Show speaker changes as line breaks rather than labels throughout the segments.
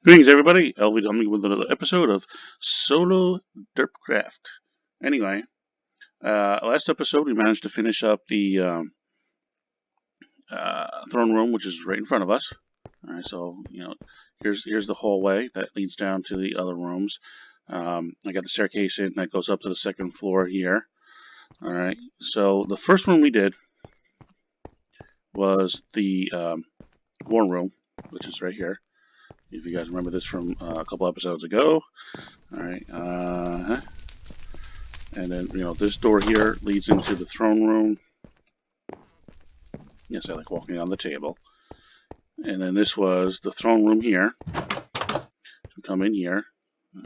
Greetings, everybody. LVW with another episode of Solo Derpcraft. Anyway, last episode we managed to finish up the throne room, which is right in front of us. All right, so here's the hallway that leads down to the other rooms. I got the staircase in that goes up to the second floor here. All right, so the first room we did was the war room, which is right here. If you guys remember this from a couple episodes ago. Alright, and then, this door here leads into the throne room. Yes, I like walking on the table. And then this was the throne room here. So come in here.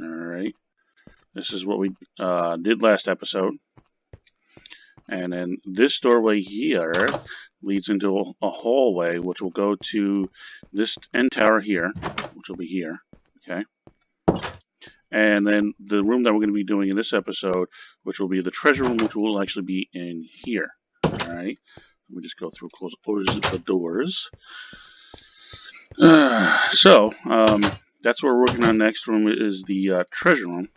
Alright. This is what we did last episode. And then this doorway here leads into a hallway, which will go to this end tower here, which will be here, okay? And then the room that we're going to be doing in this episode, which will be the treasure room, which will actually be in here, all right? Let me just go through, close the doors. So, that's what we're working on next. Room is the treasure room.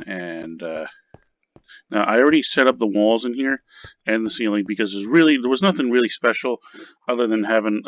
And, now, I already set up the walls in here and the ceiling because there was nothing really special other than having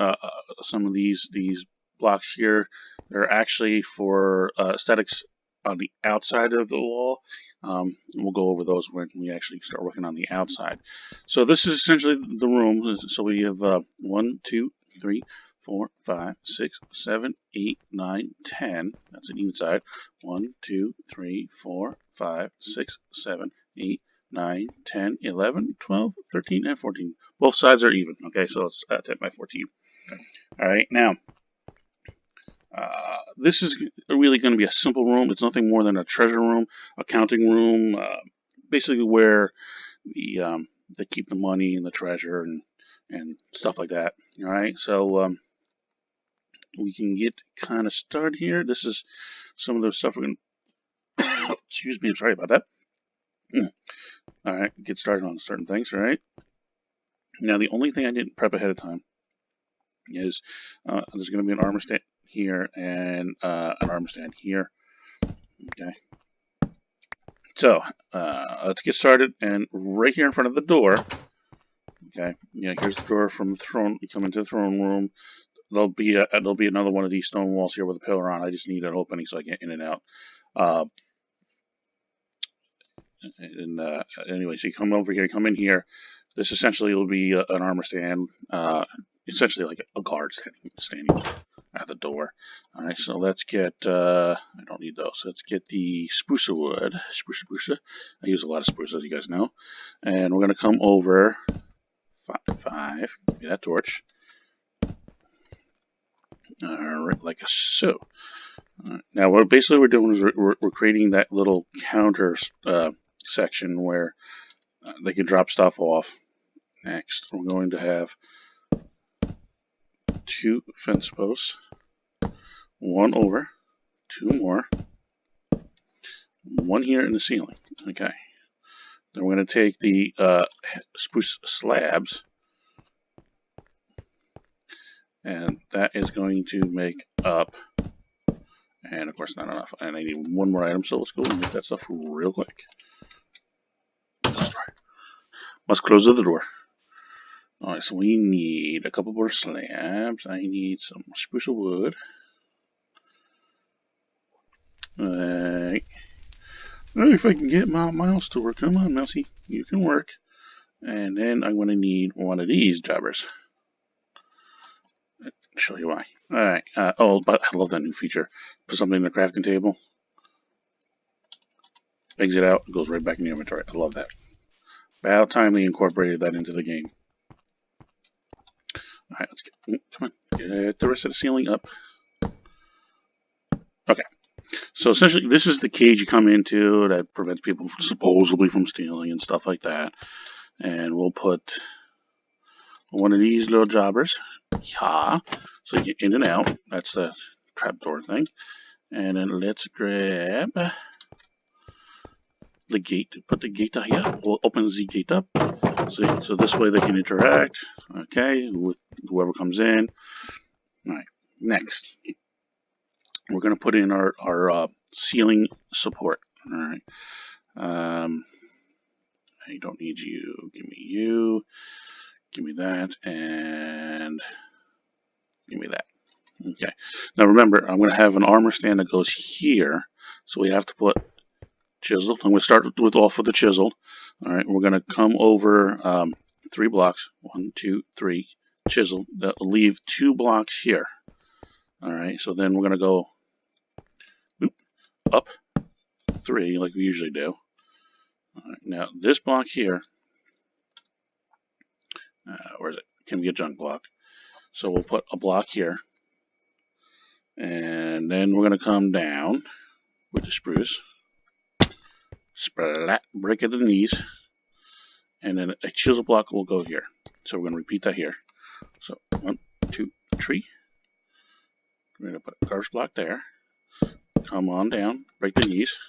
some of these blocks here. They're actually for aesthetics on the outside of the wall. We'll go over those when we actually start working on the outside. So this is essentially the room. So we have 1, 2, 3, 4, 5, 6, 7, 8, 9, 10. That's an inside. 1, 2, 3, 4, 5, 6, 7, 8, 9, 10, 11, 12, 13, and 14. Both sides are even. Okay, so it's 10 by 14. All right, now, this is really going to be a simple room. It's nothing more than a treasure room, accounting room, basically where they keep the money and the treasure and stuff like that. All right, so we can get kind of started here. This is some of the stuff we're going to... Excuse me, I'm sorry about that. Alright, get started on certain things, right? Now, the only thing I didn't prep ahead of time is there's going to be an armor stand here and an armor stand here. Okay. So, let's get started. And right here in front of the door, okay, here's the door from the throne. You come into the throne room. There'll be another one of these stone walls here with a pillar on. I just need an opening so I get in and out. Anyway, so you come over here, come in here. This essentially will be an armor stand, essentially like a guard standing at the door. All right, so let's get, I don't need those. Let's get the spruce wood. Spruce. I use a lot of spruce, as you guys know. And we're going to come over 5, give me that torch. All right, like so. All right. Now, what basically we're doing is we're creating that little counter section where they can drop stuff off. Next, we're going to have 2 fence posts, 1 over, 2 more, 1 here in the ceiling. Okay. Then we're going to take the spruce slabs, and that is going to make up, and of course not enough, and I need 1 more item, so let's go and make that stuff real quick. Must close the door. Alright, so we need a couple more slabs. I need some spruce wood. Alright. If I can get my mouse to work. Come on, Mousy. You can work. And then I'm going to need one of these jobbers. I'll show you why. Alright. Oh, but I love that new feature. Put something in the crafting table. Exit out. It goes right back in the inventory. I love that. About time they incorporated that into the game. Alright, let's come on, get the rest of the ceiling up. Okay, so essentially this is the cage you come into that prevents people supposedly from stealing and stuff like that. And we'll put one of these little jobbers, so you get in and out. That's the trapdoor thing. And then let's grab the gate, put the gate here. We'll open the gate up. So this way they can interact, okay, with whoever comes in. All right. Next, we're going to put in our ceiling support. All right. I don't need you. Give me you. Give me that. And give me that. Okay. Now remember, I'm going to have an armor stand that goes here. So we have to put chiseled. I'm going to start off with the chiseled. All right. We're going to come over 3 blocks. 1, 2, 3. Chiseled. That will leave 2 blocks here. All right. So then we're going to go up 3 like we usually do. All right, now this block here, where is it? Can be a junk block. So we'll put a block here, and then we're going to come down with the spruce, splat, break at the knees, and then a chisel block will go here. So we're going to repeat that here. So 1, 2, 3. We're going to put a garbage block there. Come on down, break the knees,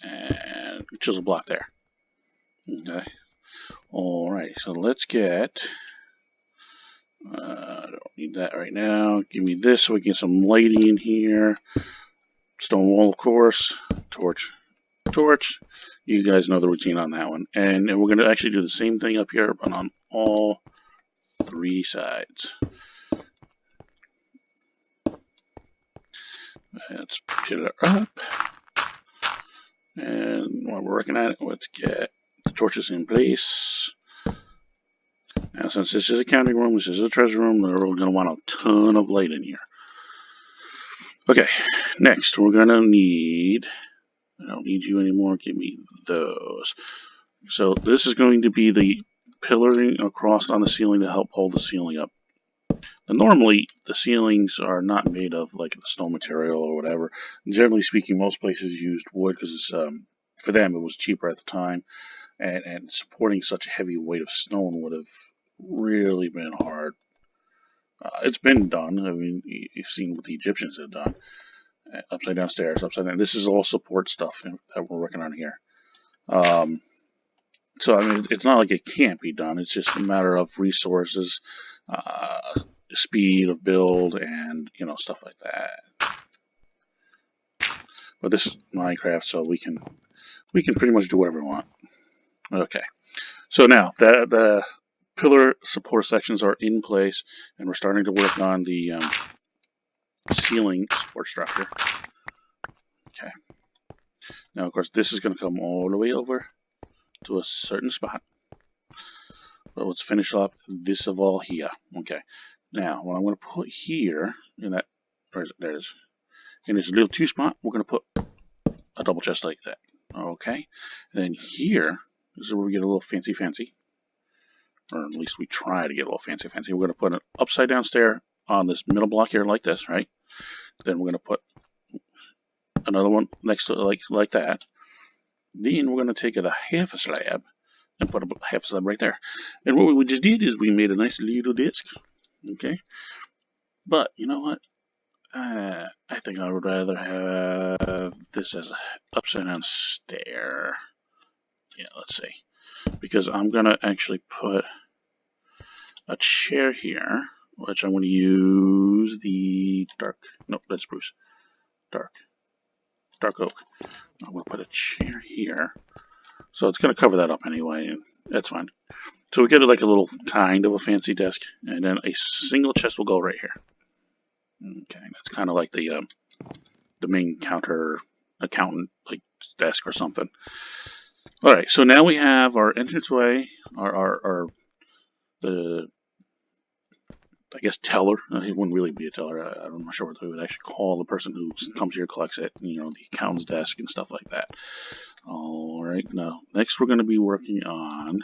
and chisel block there. Okay. All right. So let's get. I don't need that right now. Give me this so we get some lighting in here. Stone wall, of course. Torch. You guys know the routine on that one. And we're going to actually do the same thing up here, but on all 3 sides. Let's put it up. And while we're working at it, let's get the torches in place. Now, since this is a counting room, this is a treasure room, we're going to want a ton of light in here. Okay, next we're going to need, I don't need you anymore, give me those. So this is going to be the pillaring across on the ceiling to help hold the ceiling up. Now, normally, the ceilings are not made of like the stone material or whatever. Generally speaking, most places used wood because it's, for them it was cheaper at the time. And supporting such a heavy weight of stone would have really been hard. It's been done. I mean, you've seen what the Egyptians have done. Upside down stairs, upside down. This is all support stuff that we're working on here. So, I mean, it's not like it can't be done. It's just a matter of resources, speed of build, and, you know, stuff like that. But this is Minecraft, so we can pretty much do whatever we want. Okay. So now, the pillar support sections are in place, and we're starting to work on the ceiling support structure. Okay. Now, of course, this is going to come all the way over to a certain spot. But let's finish up this of all here. Okay. Now, what I'm going to put here in that, where is it? There it is. In this little 2 spot, we're going to put a double chest like that. Okay. And then here, this is where we get a little fancy. Or at least we try to get a little fancy. We're going to put an upside down stair on this middle block here like this, right? Then we're going to put another one next to it like that. Then we're going to take a half a slab and put a half a slab right there. And what we just did is we made a nice little disc. Okay. But you know what? I think I would rather have this as an upside down stair. Yeah, let's see. Because I'm going to actually put a chair here, which I'm going to use the that's spruce. Dark oak. I'm going to put a chair here. So it's going to cover that up anyway, and that's fine. So we get like a little kind of a fancy desk, and then a single chest will go right here. Okay, that's kind of like the main counter accountant like desk or something. All right, so now we have our entranceway, the I guess teller. It wouldn't really be a teller. I'm not sure what we would actually call the person who comes here, collects it. You know, the accountant's desk and stuff like that. All right, now next we're going to be working on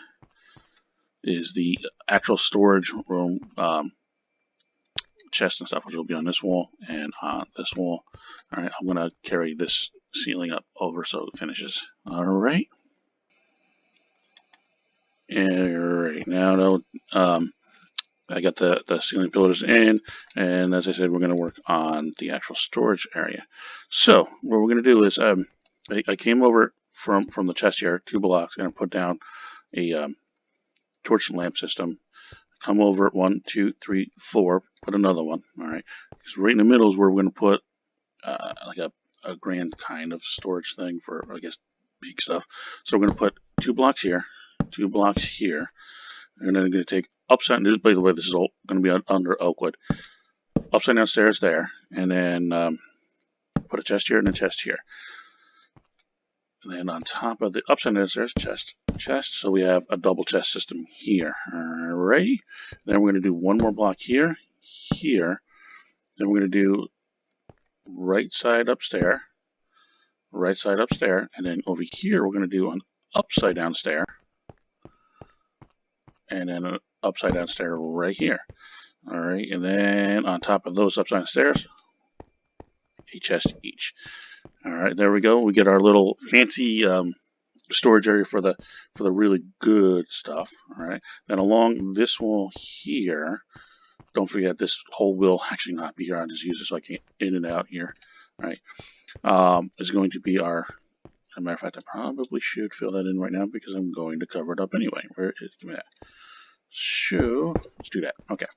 is the actual storage room chest and stuff, which will be on this wall and on this wall. All right, I'm going to carry this ceiling up over so it finishes. All right. And right now, I got the ceiling pillars in, and as I said, we're going to work on the actual storage area. So what we're going to do is I came over from the chest here, 2 blocks, and I put down a torch and lamp system. Come over 1, 2, 3, 4, put another one. All right, because right in the middle is where we're going to put like a grand kind of storage thing for, I guess, big stuff. So we're going to put 2 blocks here, 2 blocks here, and then I'm going to take upside. By the way, this is all going to be under oakwood. Upside down stairs there, and then put a chest here and a chest here. And then on top of the upside down stairs, chest. So we have a double chest system here. Alrighty. Then we're going to do 1 more block here, here. Then we're going to do right side upstairs, and then over here we're going to do an upside down stair, and then an upside down stair right here. All right, and then on top of those upside down stairs, a chest each. All right, there we go. We get our little fancy storage area for the really good stuff. All right, then along this wall here, don't forget this hole will actually not be here. I'll just use it so I can in and out here. All right, is going to be our. As a matter of fact, I probably should fill that in right now because I'm going to cover it up anyway. Where is, give me that. So let's do that. Okay.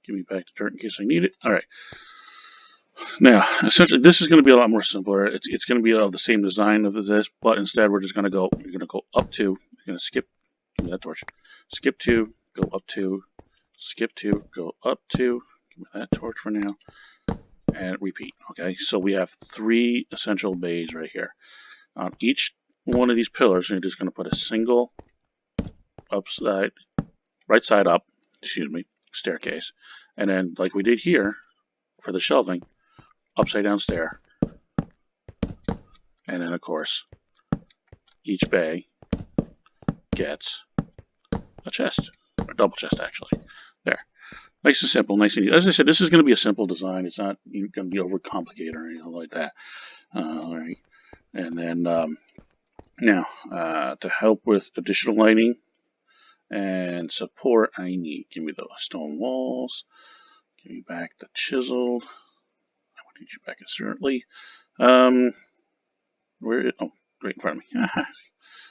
Give me back the dirt in case I need it. All right. Now, essentially, this is going to be a lot more simpler. It's going to be of the same design of this, but instead we're just going to go. You're going to go up 2. You're going to skip. Give me that torch. Skip 2. Go up 2. Skip 2. Go up 2. Give me that torch for now. And repeat. Okay. So we have 3 essential bays right here. On each one of these pillars, you're just going to put a single right side up. Excuse me. Staircase, and then like we did here for the shelving, upside down stair, and then of course each bay gets a chest, or double chest actually. There, nice and simple, nice and easy. As I said, this is going to be a simple design. It's not going to be overcomplicated or anything like that. All right, and then now to help with additional lighting and support, I need, give me those stone walls, give me back the chiseled, I want to need you back certainly, where, oh, right in front of me,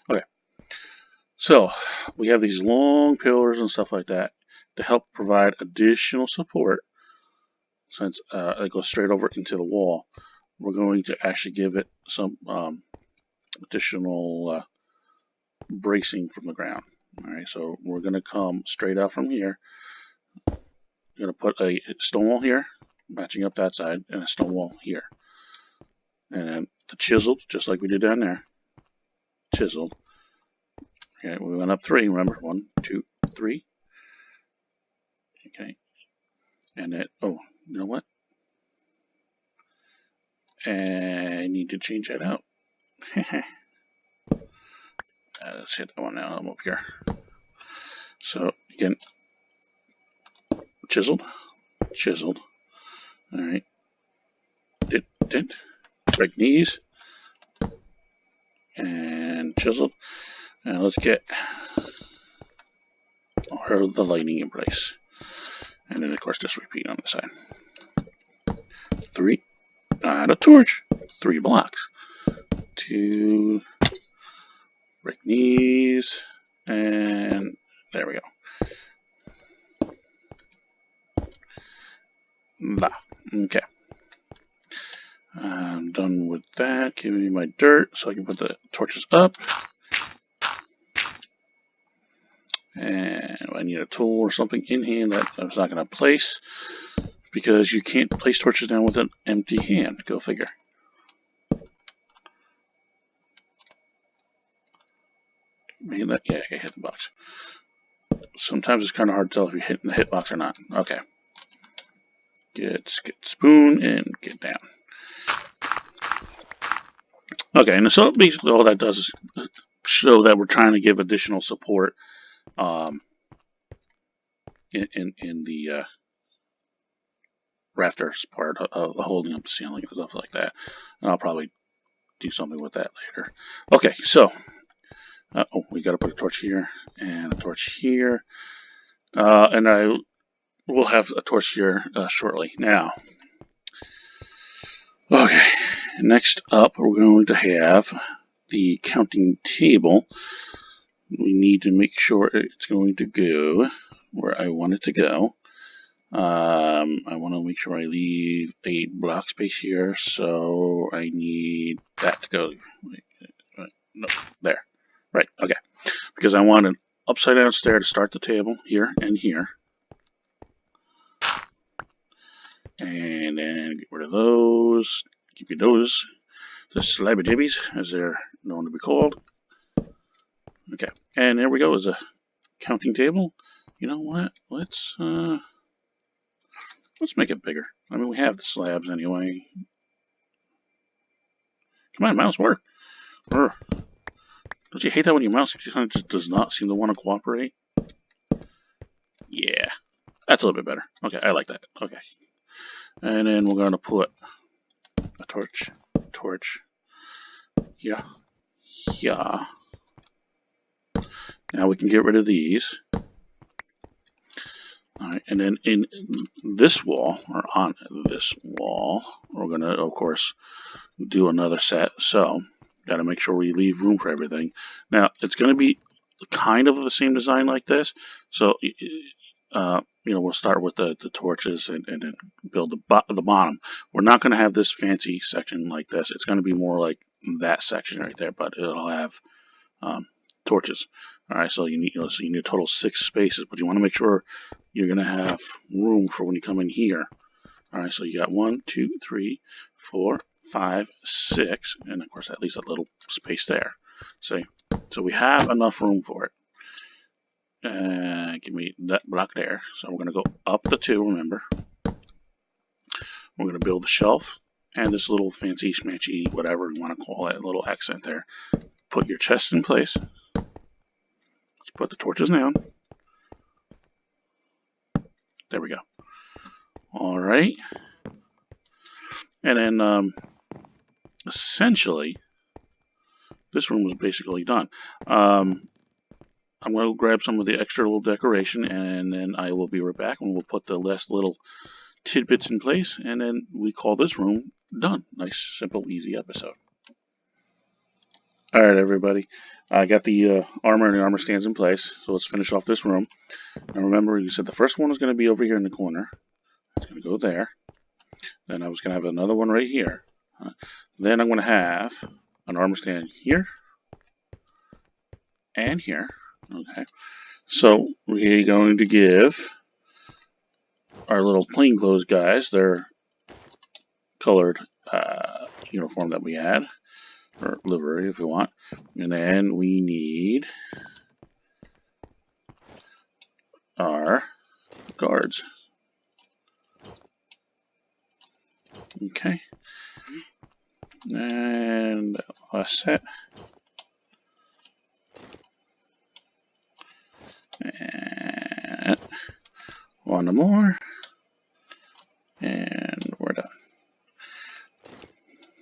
okay, so we have these long pillars and stuff like that to help provide additional support, since it goes straight over into the wall. We're going to actually give it some additional bracing from the ground. All right, so we're going to come straight out from here. We're going to put a stone wall here, matching up that side, and a stone wall here. And then the chiseled, just like we did down there. Chiseled. Okay, we went up 3, remember? 1, 2, 3. Okay. And then, oh, you know what? And I need to change that out. Let's hit that one now. I'm up here. So again, chiseled. All right. Did. Break knees. And chiseled. And let's get the lighting in place. And then of course just repeat on the side. 3. Add a torch. 3 blocks. 2. Break knees, and there we go. Okay. I'm done with that. Give me my dirt so I can put the torches up. And I need a tool or something in hand that I was not going to place, because you can't place torches down with an empty hand. Go figure. Yeah, I hit the box. Sometimes it's kind of hard to tell if you're hitting the hitbox or not. Okay. Get spoon and get down. Okay, and so basically all that does is show that we're trying to give additional support in the rafters part of holding up the ceiling and stuff like that. And I'll probably do something with that later. Okay, so oh, we got to put a torch here and a torch here, and I will have a torch here shortly. Now, okay, next up we're going to have the counting table. We need to make sure it's going to go where I want it to go. I want to make sure I leave a block space here, so I need that to go. Wait, no, there. Right, okay. Because I want an upside down stair to start the table here and here. And then get rid of those. Keep those. The slabby jibbies, as they're known to be called. Okay, and there we go. Is a counting table. You know what? Let's make it bigger. I mean, we have the slabs anyway. Come on, mouse, work. Don't you hate that when your mouse kind of just does not seem to want to cooperate? Yeah, that's a little bit better. Okay, I like that. Okay, and then we're going to put a torch. Yeah. Now we can get rid of these. Alright, and then in this wall, or on this wall, we're going to, of course, do another set. So, got to make sure we leave room for everything. Now, it's going to be kind of the same design like this. So, we'll start with the torches and then build the bottom. We're not going to have this fancy section like this. It's going to be more like that section right there, but it'll have torches. All right, so you need a total 6 spaces, but you want to make sure you're going to have room for when you come in here. All right, so you got 1, 2, 3, 4, 5, 6, and of course that leaves a little space there. So we have enough room for it. Give me that block there. So we're going to go up the 2. Remember, we're going to build the shelf and this little fancy schmancy, whatever you want to call it, little accent there. Put your chest in place. Let's put the torches down. There we go. All right. And then essentially, this room was basically done. I'm going to grab some of the extra little decoration, and then I will be right back, and we'll put the last little tidbits in place, and then we call this room done. Nice, simple, easy episode. All right, everybody. I got the armor and the armor stands in place, so let's finish off this room. Now remember, you said the first one was going to be over here in the corner. It's going to go there. Then I was going to have another one right here. Then I'm going to have an armor stand here and here. Okay. So we're going to give our little plainclothes guys their colored uniform that we had, or livery if we want. And then we need our guards. Okay. And last set. And one more. And we're done.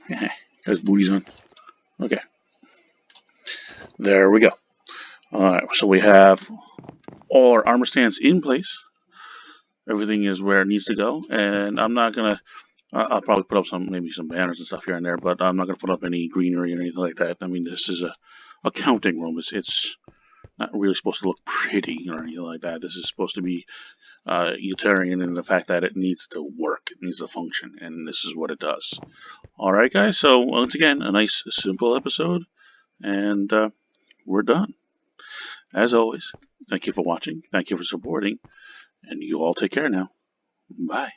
Got his booties on. Okay. There we go. Alright, so we have all our armor stands in place. Everything is where it needs to go. And I'm not going to... I'll probably put up maybe some banners and stuff here and there, but I'm not going to put up any greenery or anything like that. I mean, this is a counting room. It's not really supposed to look pretty or anything like that. This is supposed to be utilitarian in the fact that it needs to work. It needs to function, and this is what it does. Alright, guys, so once again, a nice, simple episode, and we're done. As always, thank you for watching. Thank you for supporting, and you all take care now. Bye.